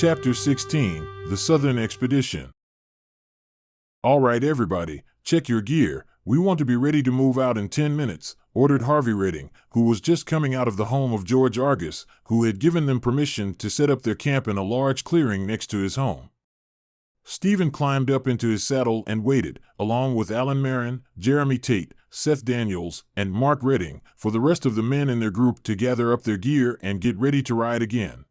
Chapter 16, The Southern Expedition. All right, everybody, check your gear. We want to be ready to move out in 10 minutes, ordered Harvey Redding, who was just coming out of the home of George Argus, who had given them permission to set up their camp in a large clearing next to his home. Stephen climbed up into his saddle and waited, along with Alan Marin, Jeremy Tate, Seth Daniels, and Mark Redding, for the rest of the men in their group to gather up their gear and get ready to ride again.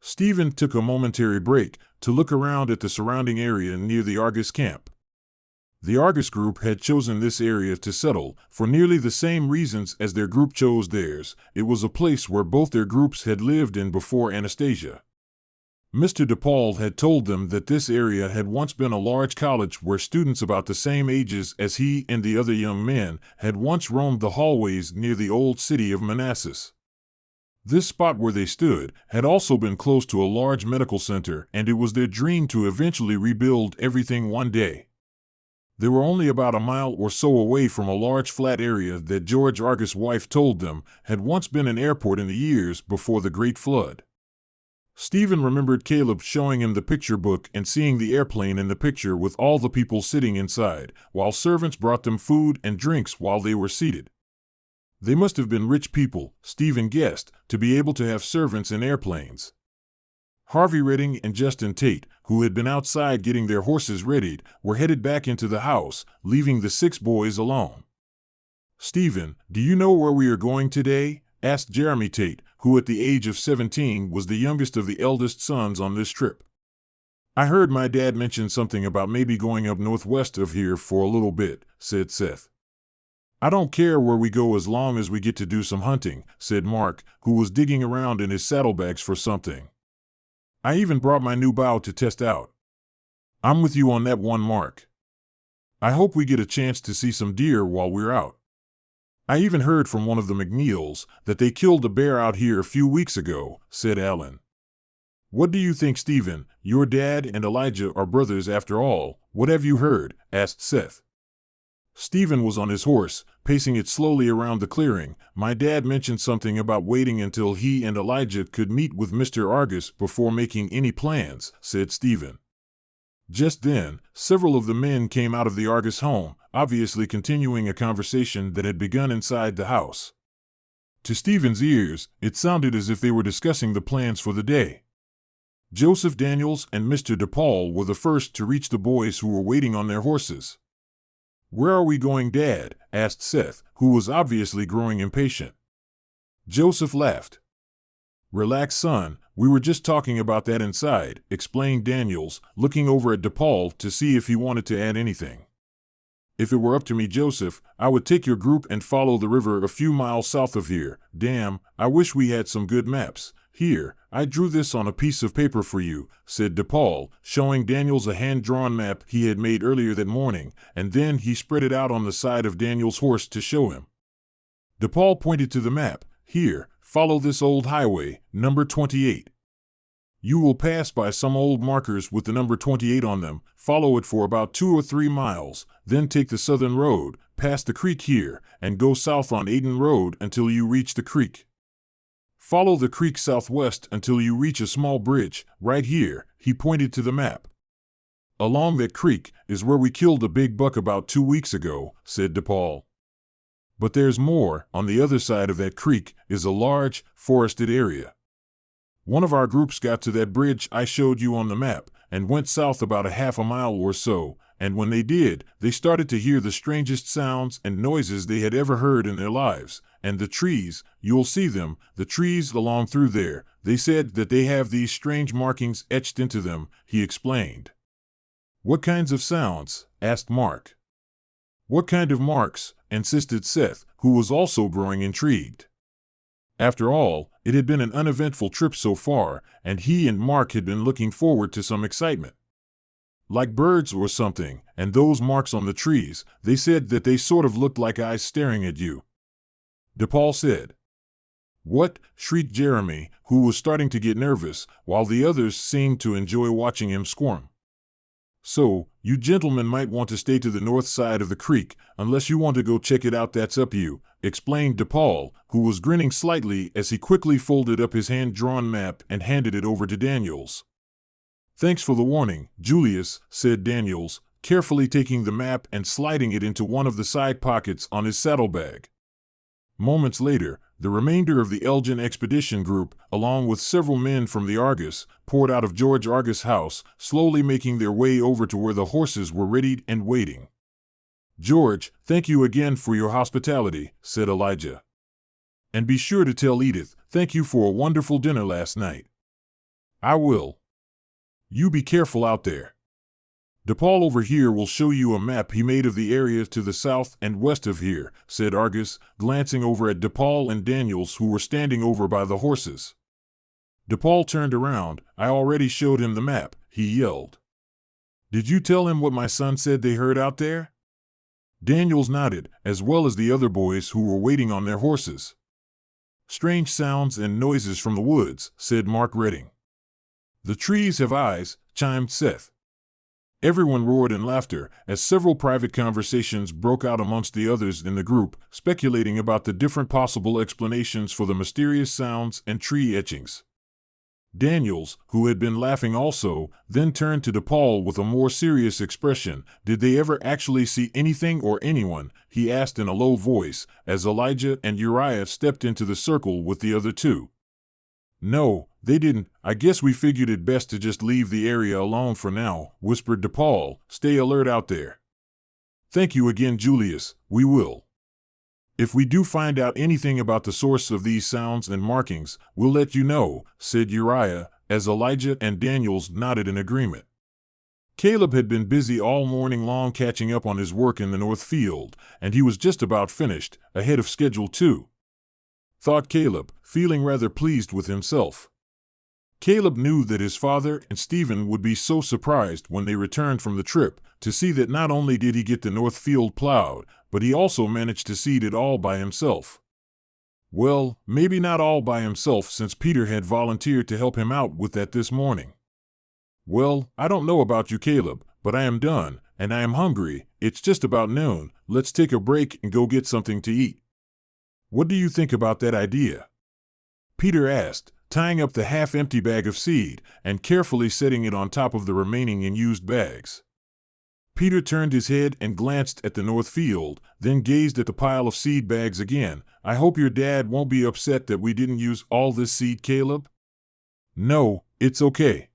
Stephen took a momentary break to look around at the surrounding area near the Argus camp. The Argus group had chosen this area to settle for nearly the same reasons as their group chose theirs. It was a place where both their groups had lived in before Anastasia. Mr. DePaul had told them that this area had once been a large college where students about the same ages as he and the other young men had once roamed the hallways near the old city of Manassas. This spot where they stood had also been close to a large medical center, and it was their dream to eventually rebuild everything one day. They were only about a mile or so away from a large flat area that George Argus' wife told them had once been an airport in the years before the Great Flood. Stephen remembered Caleb showing him the picture book and seeing the airplane in the picture with all the people sitting inside, while servants brought them food and drinks while they were seated. They must have been rich people, Stephen guessed, to be able to have servants in airplanes. Harvey Redding and Justin Tate, who had been outside getting their horses readied, were headed back into the house, leaving the 6 boys alone. "Stephen, do you know where we are going today?" asked Jeremy Tate, who at the age of 17 was the youngest of the eldest sons on this trip. "I heard my dad mention something about maybe going up northwest of here for a little bit," said Seth. "I don't care where we go as long as we get to do some hunting," said Mark, who was digging around in his saddlebags for something. "I even brought my new bow to test out." "I'm with you on that one, Mark. I hope we get a chance to see some deer while we're out. I even heard from one of the McNeils that they killed a bear out here a few weeks ago," said Alan. "What do you think, Stephen? Your dad and Elijah are brothers after all. What have you heard?" asked Seth. Stephen was on his horse, pacing it slowly around the clearing. "My dad mentioned something about waiting until he and Elijah could meet with Mr. Argus before making any plans," said Stephen. Just then, several of the men came out of the Argus home, obviously continuing a conversation that had begun inside the house. To Stephen's ears, it sounded as if they were discussing the plans for the day. Joseph Daniels and Mr. DePaul were the first to reach the boys who were waiting on their horses. "Where are we going, Dad?" asked Seth, who was obviously growing impatient. Joseph laughed. "Relax, son, we were just talking about that inside," explained Daniels, looking over at DePaul to see if he wanted to add anything. "If it were up to me, Joseph, I would take your group and follow the river a few miles south of here. Damn, I wish we had some good maps. Here, I drew this on a piece of paper for you," said DePaul, showing Daniels a hand-drawn map he had made earlier that morning, and then he spread it out on the side of Daniels' horse to show him. DePaul pointed to the map. "Here, follow this old highway, number 28. You will pass by some old markers with the number 28 on them. Follow it for about 2 or 3 miles, then take the southern road, past the creek here, and go south on Aiden Road until you reach the creek. Follow the creek southwest until you reach a small bridge, right here," he pointed to the map. "Along that creek is where we killed a big buck about 2 weeks ago," said DePaul. "But there's more. On the other side of that creek is a large, forested area. One of our groups got to that bridge I showed you on the map and went south about a half a mile or so, and when they did, they started to hear the strangest sounds and noises they had ever heard in their lives. And the trees, you'll see them, the trees along through there, they said that they have these strange markings etched into them," he explained. "What kinds of sounds?" asked Mark. "What kind of marks?" insisted Seth, who was also growing intrigued. After all, it had been an uneventful trip so far, and he and Mark had been looking forward to some excitement. "Like birds or something, and those marks on the trees, they said that they sort of looked like eyes staring at you," DePaul said. "What?" shrieked Jeremy, who was starting to get nervous, while the others seemed to enjoy watching him squirm. "So, you gentlemen might want to stay to the north side of the creek, unless you want to go check it out. That's up you," explained DePaul, who was grinning slightly as he quickly folded up his hand-drawn map and handed it over to Daniels. Thanks for the warning, Julius, said Daniels, carefully taking the map and sliding it into one of the side pockets on his saddlebag. Moments later, the remainder of the Elgin expedition group, along with several men from the Argus, poured out of George Argus' house, slowly making their way over to where the horses were readied and waiting. George, thank you again for your hospitality, said Elijah. And be sure to tell Edith, thank you for a wonderful dinner last night. I will. You be careful out there. DePaul over here will show you a map he made of the area to the south and west of here, said Argus, glancing over at DePaul and Daniels, who were standing over by the horses. DePaul turned around. I already showed him the map, he yelled. Did you tell him what my son said they heard out there? Daniels nodded, as well as the other boys who were waiting on their horses. Strange sounds and noises from the woods, said Mark Redding. The trees have eyes, chimed Seth. Everyone roared in laughter as several private conversations broke out amongst the others in the group, speculating about the different possible explanations for the mysterious sounds and tree etchings. Daniels, who had been laughing also, then turned to DePaul with a more serious expression. Did they ever actually see anything or anyone? He asked in a low voice, as Elijah and Uriah stepped into the circle with the other two. No, they didn't. I guess we figured it best to just leave the area alone for now, whispered DePaul. Stay alert out there. Thank you again, Julius. We will. If we do find out anything about the source of these sounds and markings, we'll let you know, said Uriah, as Elijah and Daniels nodded in agreement. Caleb had been busy all morning long catching up on his work in the North Field, and he was just about finished, ahead of schedule too, thought Caleb, feeling rather pleased with himself. Caleb knew that his father and Stephen would be so surprised when they returned from the trip to see that not only did he get the North Field plowed, but he also managed to seed it all by himself. Well, maybe not all by himself, since Peter had volunteered to help him out with that this morning. Well, I don't know about you, Caleb, but I am done, and I am hungry. It's just about noon. Let's take a break and go get something to eat. What do you think about that idea? Peter asked, tying up the half-empty bag of seed and carefully setting it on top of the remaining unused bags. Peter turned his head and glanced at the North Field, then gazed at the pile of seed bags again. I hope your dad won't be upset that we didn't use all this seed, Caleb. No, it's okay.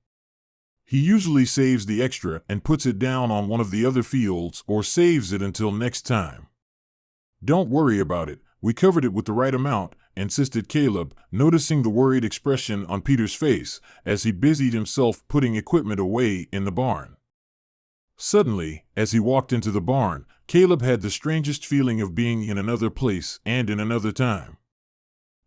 He usually saves the extra and puts it down on one of the other fields or saves it until next time. Don't worry about it. We covered it with the right amount, insisted Caleb, noticing the worried expression on Peter's face as he busied himself putting equipment away in the barn. Suddenly, as he walked into the barn, Caleb had the strangest feeling of being in another place and in another time.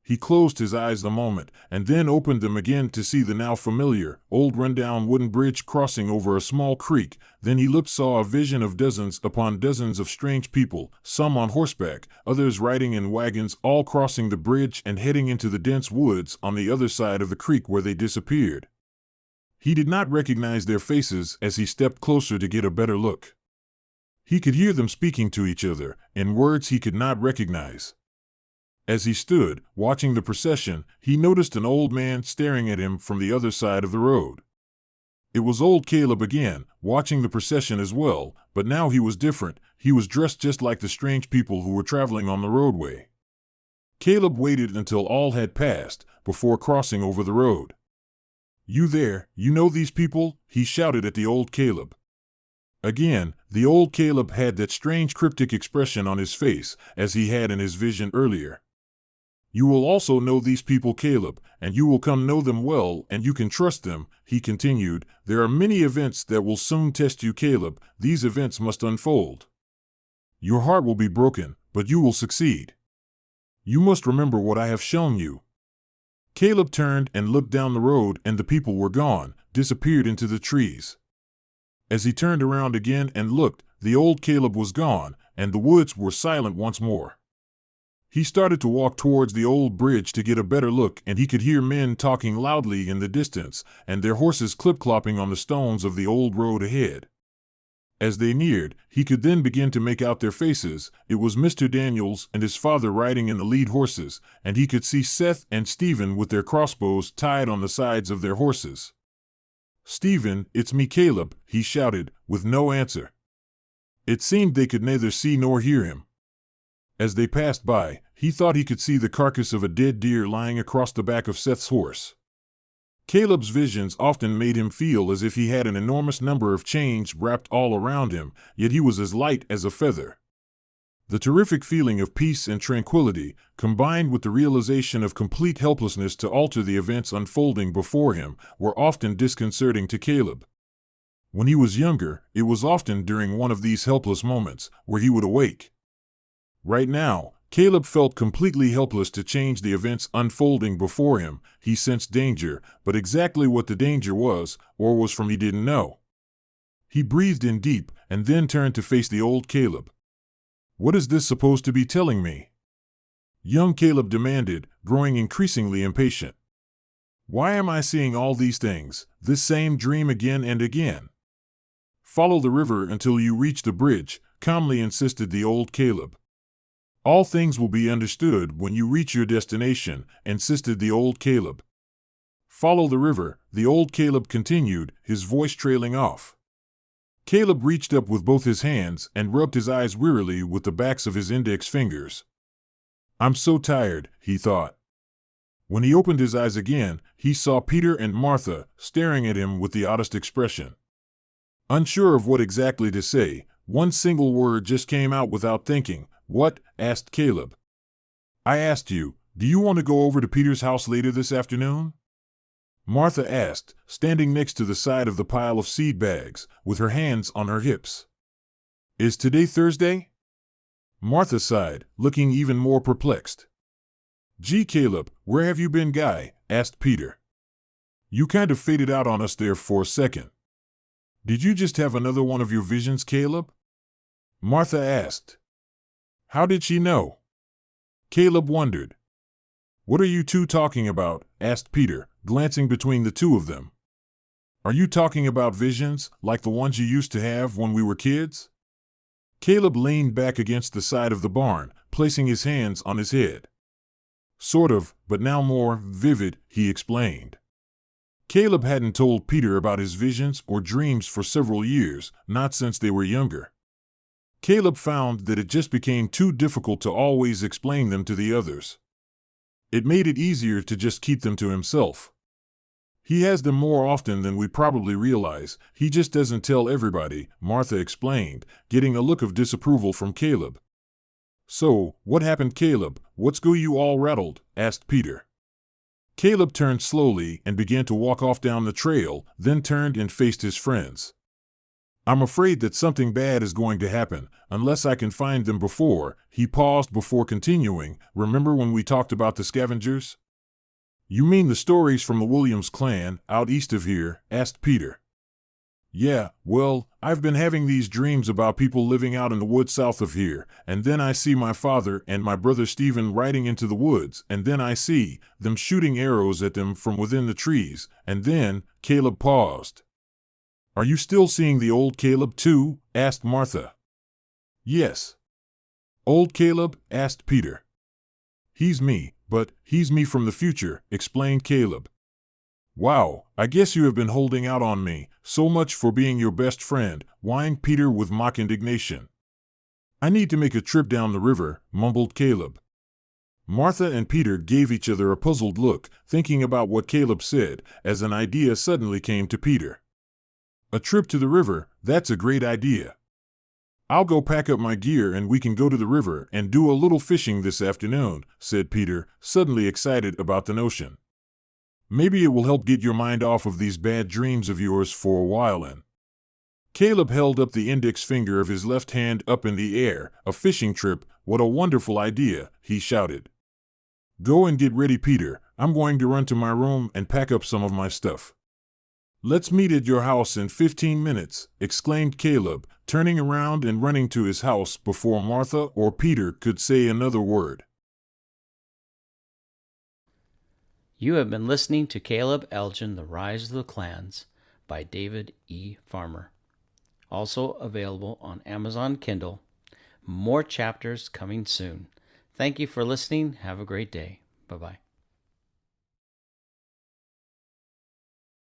He closed his eyes a moment and then opened them again to see the now familiar, old rundown wooden bridge crossing over a small creek. Then he saw a vision of dozens upon dozens of strange people, some on horseback, others riding in wagons, all crossing the bridge and heading into the dense woods on the other side of the creek where they disappeared. He did not recognize their faces as he stepped closer to get a better look. He could hear them speaking to each other in words he could not recognize. As he stood, watching the procession, he noticed an old man staring at him from the other side of the road. It was old Caleb again, watching the procession as well, but now he was different. He was dressed just like the strange people who were traveling on the roadway. Caleb waited until all had passed before crossing over the road. You there, you know these people? He shouted at the old Caleb. Again, the old Caleb had that strange cryptic expression on his face as he had in his vision earlier. You will also know these people, Caleb, and you will come know them well, and you can trust them, he continued. There are many events that will soon test you, Caleb. These events must unfold. Your heart will be broken, but you will succeed. You must remember what I have shown you. Caleb turned and looked down the road, and the people were gone, disappeared into the trees. As he turned around again and looked, the old Caleb was gone, and the woods were silent once more. He started to walk towards the old bridge to get a better look, and he could hear men talking loudly in the distance, and their horses clip-clopping on the stones of the old road ahead. As they neared, he could then begin to make out their faces. It was Mr. Daniels and his father riding in the lead horses, and he could see Seth and Stephen with their crossbows tied on the sides of their horses. "Stephen, it's me, Caleb," he shouted, with no answer. It seemed they could neither see nor hear him. As they passed by, he thought he could see the carcass of a dead deer lying across the back of Seth's horse. Caleb's visions often made him feel as if he had an enormous number of chains wrapped all around him, yet he was as light as a feather. The terrific feeling of peace and tranquility, combined with the realization of complete helplessness to alter the events unfolding before him, were often disconcerting to Caleb. When he was younger, it was often during one of these helpless moments where he would awake. Right now, Caleb felt completely helpless to change the events unfolding before him. He sensed danger, but exactly what the danger was, or was from, he didn't know. He breathed in deep, and then turned to face the old Caleb. "What is this supposed to be telling me?" Young Caleb demanded, growing increasingly impatient. "Why am I seeing all these things, this same dream again and again?" "Follow the river until you reach the bridge," calmly insisted the old Caleb. "All things will be understood when you reach your destination," insisted the old Caleb. "Follow the river," the old Caleb continued, his voice trailing off. Caleb reached up with both his hands and rubbed his eyes wearily with the backs of his index fingers. "I'm so tired," he thought. When he opened his eyes again, he saw Peter and Martha staring at him with the oddest expression. Unsure of what exactly to say, one single word just came out without thinking. "What?" asked Caleb. "I asked you, do you want to go over to Peter's house later this afternoon?" Martha asked, standing next to the side of the pile of seed bags, with her hands on her hips. "Is today Thursday?" Martha sighed, looking even more perplexed. "Gee, Caleb, where have you been, guy?" asked Peter. "You kind of faded out on us there for a second. Did you just have another one of your visions, Caleb?" Martha asked. How did she know? Caleb wondered. "What are you two talking about?" asked Peter, glancing between the two of them. "Are you talking about visions, like the ones you used to have when we were kids?" Caleb leaned back against the side of the barn, placing his hands on his head. "Sort of, but now more vivid," he explained. Caleb hadn't told Peter about his visions or dreams for several years, not since they were younger. Caleb found that it just became too difficult to always explain them to the others. It made it easier to just keep them to himself. "He has them more often than we probably realize. He just doesn't tell everybody," Martha explained, getting a look of disapproval from Caleb. "So, what happened, Caleb? What's got you all rattled?" asked Peter. Caleb turned slowly and began to walk off down the trail, then turned and faced his friends. "I'm afraid that something bad is going to happen, unless I can find them before." He paused before continuing. "Remember when we talked about the scavengers?" "You mean the stories from the Williams clan, out east of here?" asked Peter. "Yeah, well, I've been having these dreams about people living out in the woods south of here, and then I see my father and my brother Stephen riding into the woods, and then I see them shooting arrows at them from within the trees, and then—" Caleb paused. "Are you still seeing the old Caleb too?" asked Martha. "Yes." "Old Caleb?" asked Peter. "He's me, but he's me from the future," explained Caleb. "Wow, I guess you have been holding out on me. So much for being your best friend," whined Peter with mock indignation. "I need to make a trip down the river," mumbled Caleb. Martha and Peter gave each other a puzzled look, thinking about what Caleb said, as an idea suddenly came to Peter. "A trip to the river, that's a great idea. I'll go pack up my gear and we can go to the river and do a little fishing this afternoon," said Peter, suddenly excited about the notion. "Maybe it will help get your mind off of these bad dreams of yours for a while." And Caleb held up the index finger of his left hand up in the air. "A fishing trip, what a wonderful idea," he shouted. "Go and get ready, Peter. I'm going to run to my room and pack up some of my stuff." "Let's meet at your house in 15 minutes, exclaimed Caleb, turning around and running to his house before Martha or Peter could say another word. You have been listening to Caleb Elgin, The Rise of the Clans by David E. Farmer. Also available on Amazon Kindle. More chapters coming soon. Thank you for listening. Have a great day. Bye-bye.